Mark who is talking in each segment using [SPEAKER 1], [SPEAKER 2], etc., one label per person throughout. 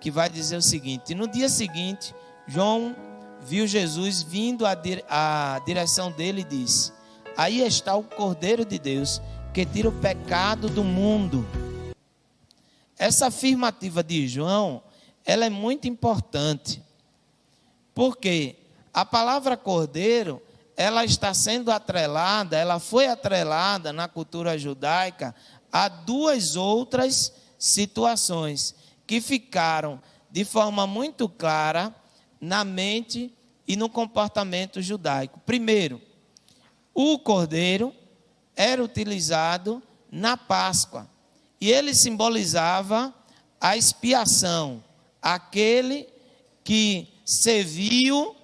[SPEAKER 1] que vai dizer o seguinte: no dia seguinte, João viu Jesus vindo à direção dele e disse: aí está o Cordeiro de Deus, que tira o pecado do mundo. Essa afirmativa de João, ela é muito importante, porque a palavra cordeiro, ela está sendo atrelada, ela foi atrelada na cultura judaica a duas outras situações que ficaram de forma muito clara na mente e no comportamento judaico. Primeiro, o cordeiro era utilizado na Páscoa e ele simbolizava a expiação, aquele que serviu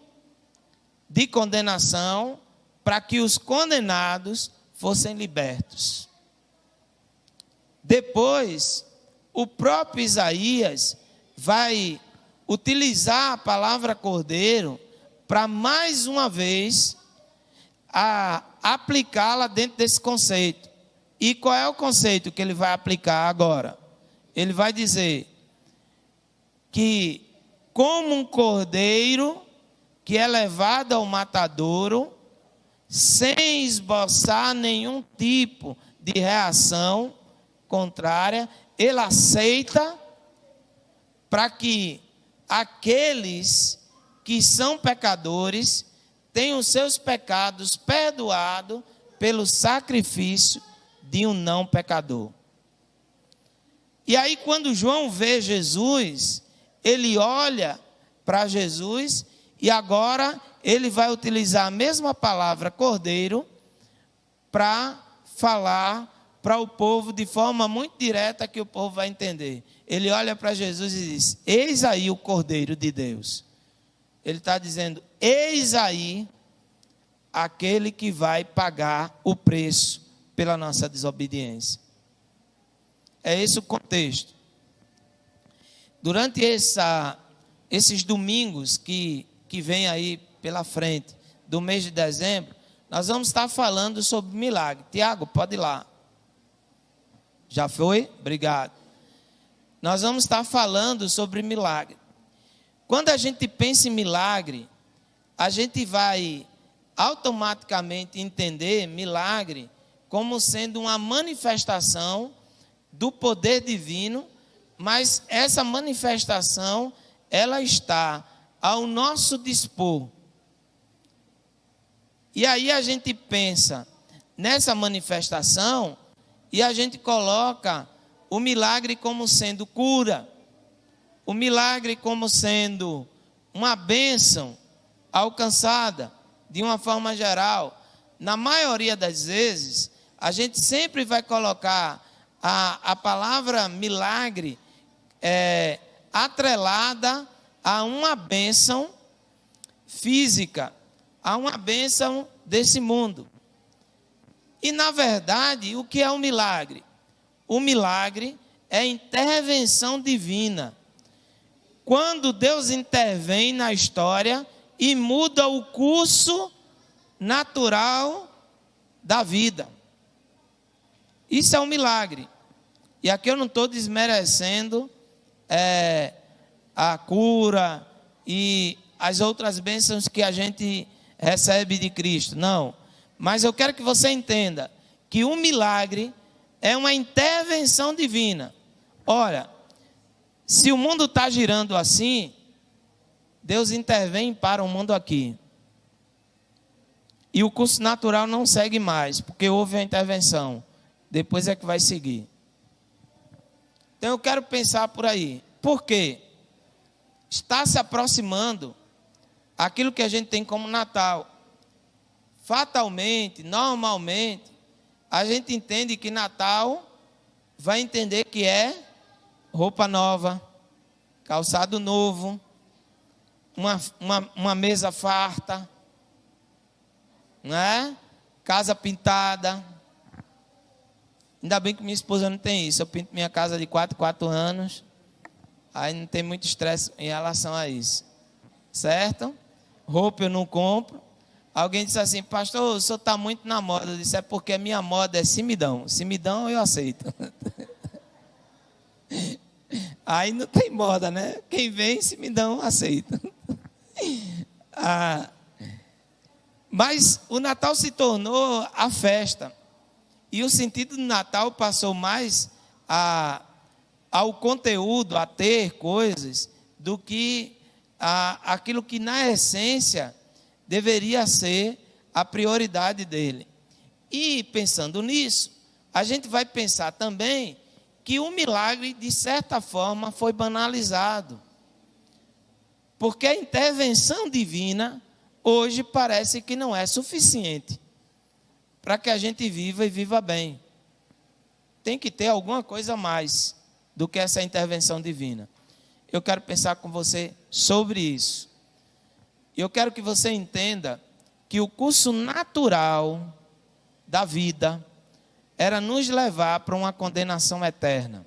[SPEAKER 1] de condenação para que os condenados fossem libertos. Depois, o próprio Isaías vai utilizar a palavra cordeiro para mais uma vez aplicá-la dentro desse conceito. E qual é o conceito que ele vai aplicar agora? Ele vai dizer que, como um cordeiro que é levado ao matadouro, sem esboçar nenhum tipo de reação contrária, ele aceita para que aqueles que são pecadores tenham seus pecados perdoados pelo sacrifício de um não pecador. E aí, quando João vê Jesus, ele olha para Jesus e agora ele vai utilizar a mesma palavra cordeiro para falar para o povo de forma muito direta que o povo vai entender. Ele olha para Jesus e diz: eis aí o Cordeiro de Deus. Ele está dizendo: eis aí aquele que vai pagar o preço pela nossa desobediência. É esse o contexto. Durante esses domingos que vem aí pela frente, do mês de dezembro, nós vamos estar falando sobre milagre. Tiago, pode ir lá. Já foi? Obrigado. Nós vamos estar falando sobre milagre. Quando a gente pensa em milagre, a gente vai automaticamente entender milagre como sendo uma manifestação do poder divino, mas essa manifestação, ela está ao nosso dispor. E aí a gente pensa nessa manifestação e a gente coloca o milagre como sendo cura, o milagre como sendo uma bênção alcançada de uma forma geral. Na maioria das vezes, a gente sempre vai colocar a palavra milagre atrelada a uma bênção física, a uma bênção desse mundo. E, na verdade, o que é um milagre? O milagre é intervenção divina. Quando Deus intervém na história e muda o curso natural da vida. Isso é um milagre. E aqui eu não estou desmerecendo a cura e as outras bênçãos que a gente recebe de Cristo. Não. Mas eu quero que você entenda que o milagre é uma intervenção divina. Olha, se o mundo está girando assim, Deus intervém para o mundo aqui. E o curso natural não segue mais, porque houve a intervenção. Depois é que vai seguir. Então eu quero pensar por aí. Por quê? Está se aproximando aquilo que a gente tem como Natal. Fatalmente, normalmente, a gente entende que Natal vai entender que é roupa nova, calçado novo, uma mesa farta, não é? Casa pintada. Ainda bem que minha esposa não tem isso. Eu pinto minha casa de 4 anos. Aí não tem muito estresse em relação a isso. Certo? Roupa eu não compro. Alguém disse assim: pastor, o senhor está muito na moda. Eu disse: é porque a minha moda é cimidão. Cimidão eu aceito. Aí não tem moda, né? Quem vence, me dão, aceita. Mas o Natal se tornou a festa. E o sentido do Natal passou mais ao conteúdo, a ter coisas, do que aquilo que na essência deveria ser a prioridade dele. E pensando nisso, a gente vai pensar também que o milagre, de certa forma, foi banalizado. Porque a intervenção divina, hoje, parece que não é suficiente para que a gente viva e viva bem. Tem que ter alguma coisa a mais do que essa intervenção divina. Eu quero pensar com você sobre isso. Eu quero que você entenda que o curso natural da vida era nos levar para uma condenação eterna.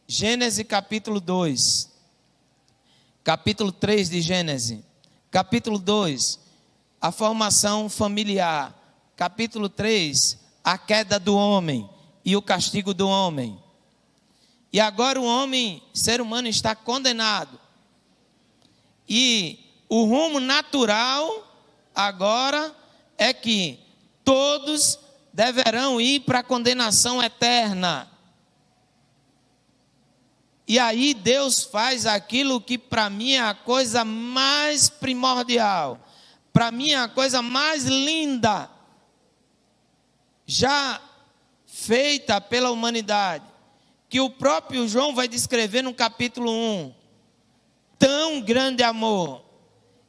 [SPEAKER 1] Gênesis capítulo 2, capítulo 3 de Gênesis, capítulo 2, a formação familiar, capítulo 3, a queda do homem e o castigo do homem. E agora o homem, ser humano, está condenado. E o rumo natural agora é que todos deverão ir para a condenação eterna. E aí Deus faz aquilo que para mim é a coisa mais primordial, para mim é a coisa mais linda já feita pela humanidade, que o próprio João vai descrever no capítulo 1. Tão grande amor.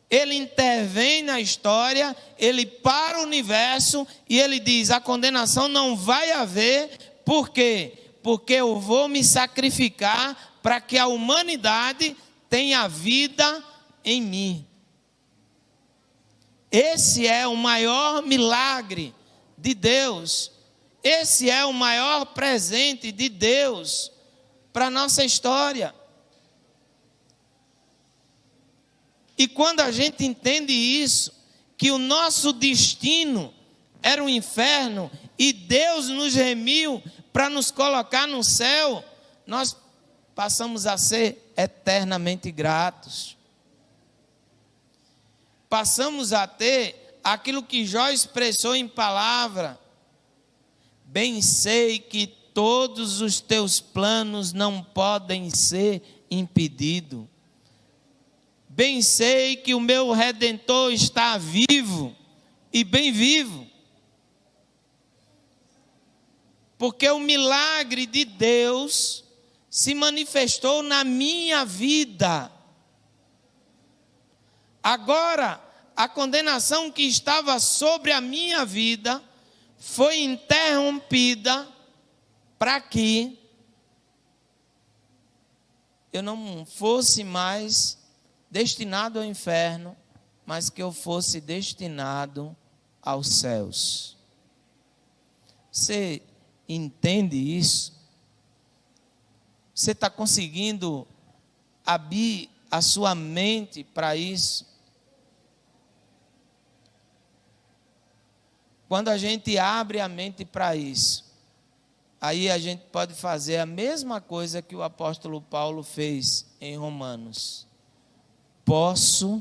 [SPEAKER 1] Ele intervém na história, ele para o universo e ele diz: a condenação não vai haver. Por quê? Porque eu vou me sacrificar para que a humanidade tenha vida em mim. Esse é o maior milagre de Deus. Esse é o maior presente de Deus para a nossa história. E quando a gente entende isso, que o nosso destino era o inferno e Deus nos remiu para nos colocar no céu, nós passamos a ser eternamente gratos. Passamos a ter aquilo que Jó expressou em palavra: bem sei que todos os teus planos não podem ser impedidos. Bem sei que o meu Redentor está vivo e bem vivo. Porque o milagre de Deus se manifestou na minha vida. Agora, a condenação que estava sobre a minha vida foi interrompida para que eu não fosse mais destinado ao inferno, mas que eu fosse destinado aos céus. Você entende isso? Você está conseguindo abrir a sua mente para isso? Quando a gente abre a mente para isso, aí a gente pode fazer a mesma coisa que o apóstolo Paulo fez em Romanos. Posso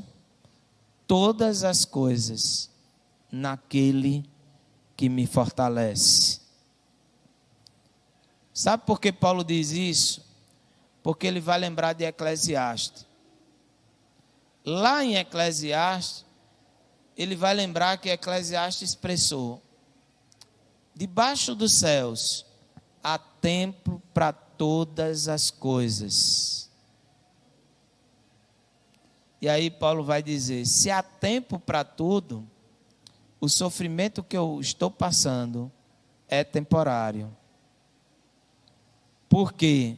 [SPEAKER 1] todas as coisas naquele que me fortalece. Sabe por que Paulo diz isso? Porque ele vai lembrar de Eclesiastes. Lá em Eclesiastes, ele vai lembrar que Eclesiastes expressou: debaixo dos céus há tempo para todas as coisas. E aí Paulo vai dizer: se há tempo para tudo, o sofrimento que eu estou passando é temporário. Porque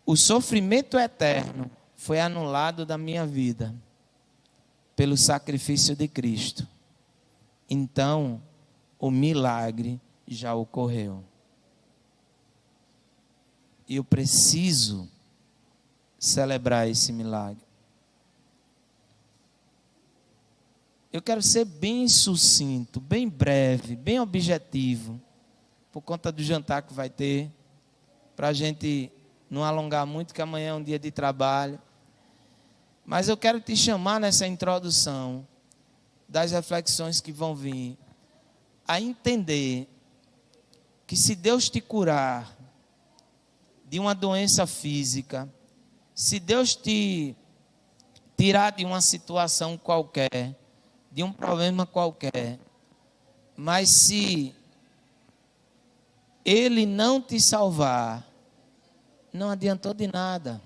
[SPEAKER 1] o sofrimento eterno foi anulado da minha vida pelo sacrifício de Cristo. Então, o milagre já ocorreu. E eu preciso celebrar esse milagre. Eu quero ser bem sucinto, bem breve, bem objetivo, por conta do jantar que vai ter, para a gente não alongar muito, que amanhã é um dia de trabalho. Mas eu quero te chamar nessa introdução das reflexões que vão vir, a entender que se Deus te curar de uma doença física, se Deus te tirar de uma situação qualquer, de um problema qualquer, mas se Ele não te salvar, não adiantou de nada.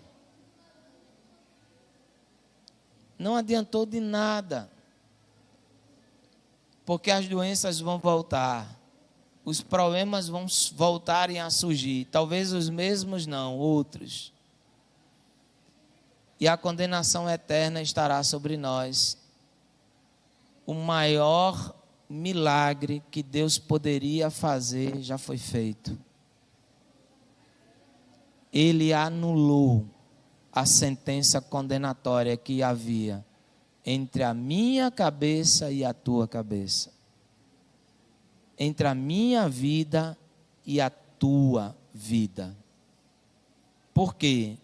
[SPEAKER 1] Não adiantou de nada. Porque as doenças vão voltar. Os problemas vão voltarem a surgir. Talvez os mesmos não, outros. E a condenação eterna estará sobre nós. O maior milagre que Deus poderia fazer já foi feito. Ele anulou a sentença condenatória que havia entre a minha cabeça e a tua cabeça, entre a minha vida e a tua vida. Por quê?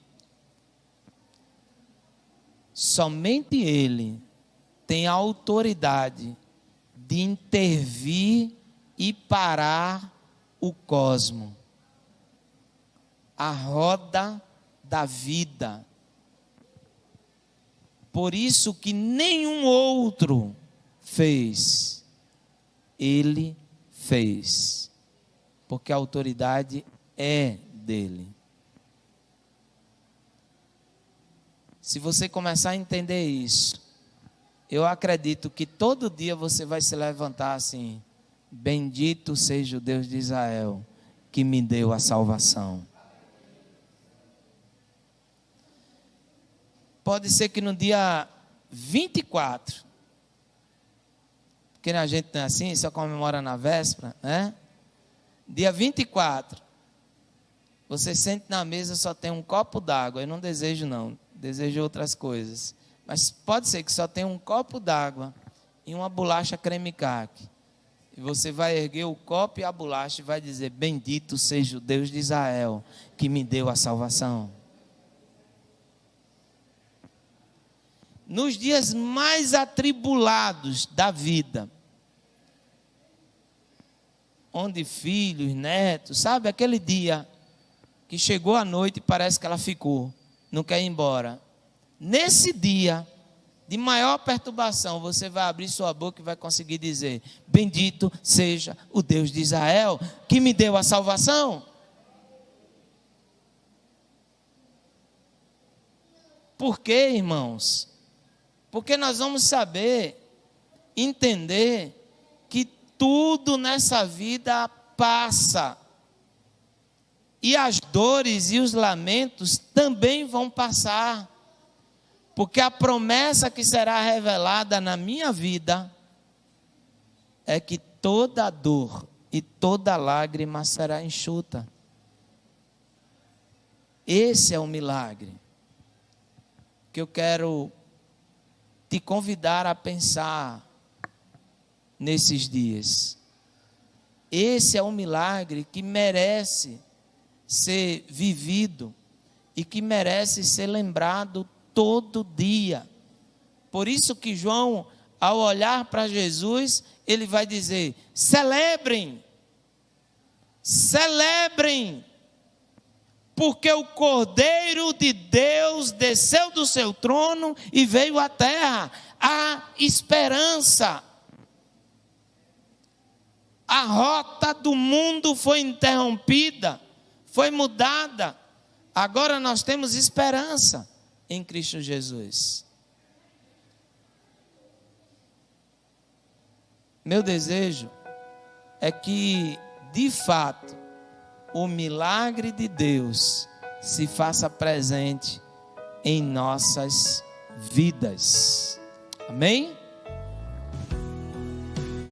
[SPEAKER 1] Somente Ele tem a autoridade de intervir e parar o cosmo, a roda da vida. Por isso que nenhum outro fez, Ele fez, porque a autoridade é dele. Se você começar a entender isso, eu acredito que todo dia você vai se levantar assim: bendito seja o Deus de Israel, que me deu a salvação. Pode ser que no dia 24, porque a gente não é assim, só comemora na véspera, né? Dia 24, você sente na mesa, só tem um copo d'água. Eu não desejo não, desejo outras coisas. Mas pode ser que só tenha um copo d'água e uma bolacha creme caqui. E você vai erguer o copo e a bolacha e vai dizer: bendito seja o Deus de Israel, que me deu a salvação. Nos dias mais atribulados da vida, onde filhos, netos, sabe aquele dia que chegou a noite e parece que ela ficou, não quer ir embora. Nesse dia de maior perturbação, você vai abrir sua boca e vai conseguir dizer: bendito seja o Deus de Israel, que me deu a salvação. Por quê, irmãos? Porque nós vamos saber, entender que tudo nessa vida passa. E as dores e os lamentos também vão passar. Porque a promessa que será revelada na minha vida é que toda dor e toda lágrima será enxuta. Esse é o milagre que eu quero te convidar a pensar nesses dias. Esse é um milagre que merece ser vivido e que merece ser lembrado todo dia. Por isso que João, ao olhar para Jesus, ele vai dizer: celebrem, celebrem, porque o Cordeiro de Deus desceu do seu trono e veio à terra. Há esperança. A rota do mundo foi interrompida, foi mudada. Agora nós temos esperança em Cristo Jesus. Meu desejo é que, de fato, o milagre de Deus se faça presente em nossas vidas. Amém?